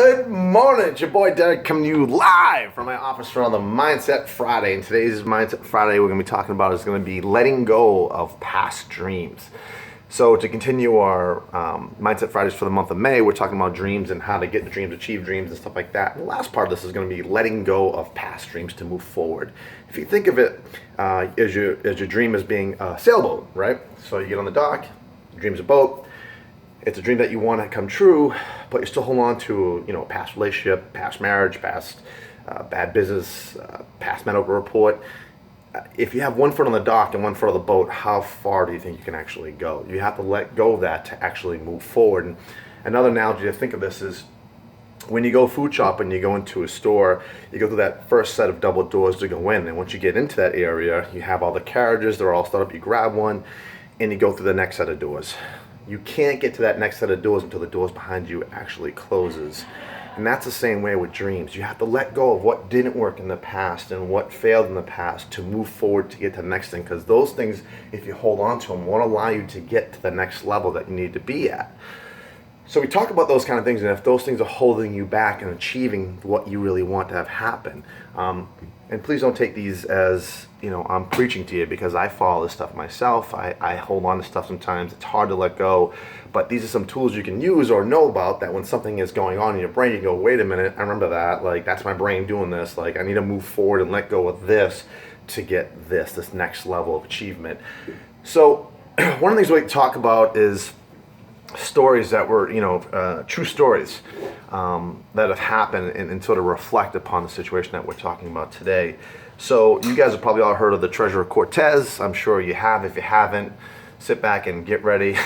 Good morning, it's your boy Deric coming to you live from my office for another Mindset Friday. And today's Mindset Friday we're going to be talking about is going to be letting go of past dreams. So to continue our Mindset Fridays for the month of May, we're talking about dreams and how to get the dreams, achieve dreams and stuff like that. And the last part of this is going to be letting go of past dreams to move forward. If you think of it as your dream as being a sailboat, right? So you get on the dock, your dream's a boat. It's a dream that you want to come true, but you're still holding on to, a past relationship, past marriage, past bad business, past medical report. If you have one foot on the dock and one foot on the boat, how far do you think you can actually go? You have to let go of that to actually move forward. And another analogy to think of this is when you go food shopping, you go into a store, you go through that first set of double doors to go in. And once you get into that area, you have all the carriages, they're all set up, you grab one, and you go through the next set of doors. You can't get to that next set of doors until the doors behind you actually closes. And that's the same way with dreams. You have to let go of what didn't work in the past and what failed in the past to move forward to get to the next thing. Because those things, if you hold on to them, won't allow you to get to the next level that you need to be at. So we talk about those kind of things, and if those things are holding you back and achieving what you really want to have happen. And please don't take these as, I'm preaching to you, because I follow this stuff myself. I hold on to stuff sometimes. It's hard to let go. But these are some tools you can use or know about that when something is going on in your brain, you go, wait a minute, I remember that. Like, that's my brain doing this. Like, I need to move forward and let go of this to get this next level of achievement. So one of the things we talk about is stories that were, true stories that have happened and sort of reflect upon the situation that we're talking about today. So you guys have probably all heard of the Treasure of Cortez. I'm sure you have. If you haven't, sit back and get ready.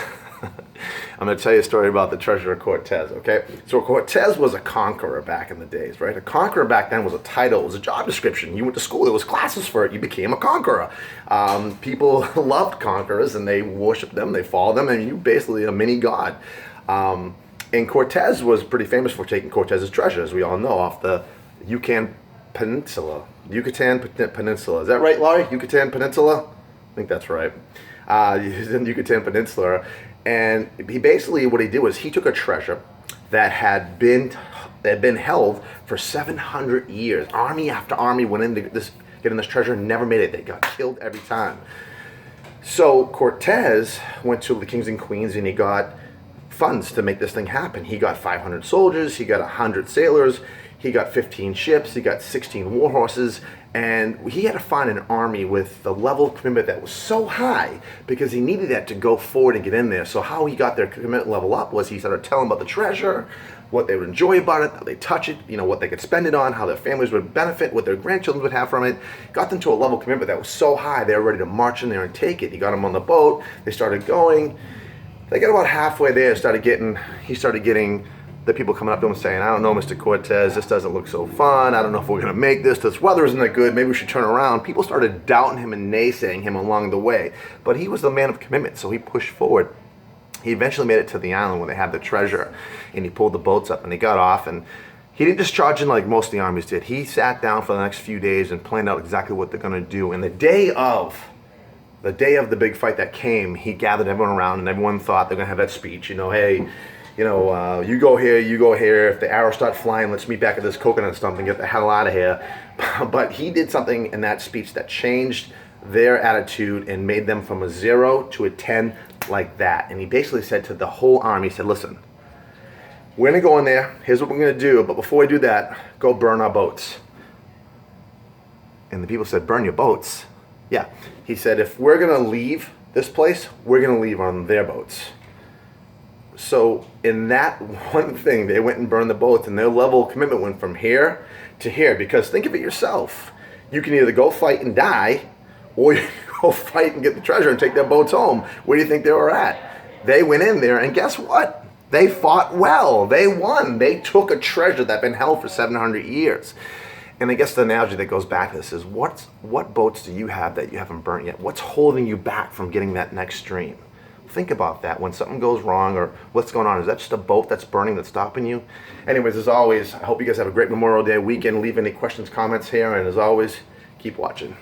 I'm going to tell you a story about the Treasure of Cortez, okay? So Cortez was a conqueror back in the days, right? A conqueror back then was a title, it was a job description. You went to school, there was classes for it, you became a conqueror. People loved conquerors and they worshiped them, they followed them, and you basically a mini god. And Cortez was pretty famous for taking Cortez's treasure, as we all know, off the Yucatan Peninsula. Is that right, Laurie? Yucatan Peninsula? I think that's right. He's in the Yucatan Peninsula. And he basically, what he did was he took a treasure that had been held for 700 years. Army after army went in getting this treasure, never made it. They got killed every time. So Cortez went to the kings and queens and he got funds to make this thing happen. He got 500 soldiers, he got 100 sailors, he got 15 ships, he got 16 war horses, and he had to find an army with the level of commitment that was so high because he needed that to go forward and get in there. So how he got their commitment level up was he started telling about the treasure, what they would enjoy about it, how they touch it, what they could spend it on, how their families would benefit, what their grandchildren would have from it. Got them to a level of commitment that was so high they were ready to march in there and take it. He got them on the boat, they started going. They got about halfway there, he started getting the people coming up to him saying, I don't know, Mr. Cortez, this doesn't look so fun. I don't know if we're going to make this. This weather isn't that good. Maybe we should turn around. People started doubting him and naysaying him along the way. But he was the man of commitment, so he pushed forward. He eventually made it to the island where they had the treasure, and he pulled the boats up, and they got off, and he didn't just charge in like most of the armies did. He sat down for the next few days and planned out exactly what they're going to do. And the day of the big fight that came, he gathered everyone around, and everyone thought they're going to have that speech, hey, you go here, you go here. If the arrows start flying, let's meet back at this coconut stump and get the hell out of here. But he did something in that speech that changed their attitude and made them from a 0 to a 10 like that. And he basically said to the whole army, he said, listen, we're going to go in there. Here's what we're going to do. But before we do that, go burn our boats. And the people said, burn your boats? Yeah. He said, if we're going to leave this place, we're going to leave on their boats. So in that one thing, they went and burned the boats, and their level of commitment went from here to here. Because think of it yourself. You can either go fight and die, or you can go fight and get the treasure and take their boats home. Where do you think they were at? They went in there, and guess what? They fought well. They won. They took a treasure that had been held for 700 years. And I guess the analogy that goes back to this is, what boats do you have that you haven't burnt yet? What's holding you back from getting that next stream? Think about that when something goes wrong or what's going on. Is that just a boat that's burning that's stopping you? Anyways, as always, I hope you guys have a great Memorial Day weekend. Leave any questions, comments here, and as always, keep watching.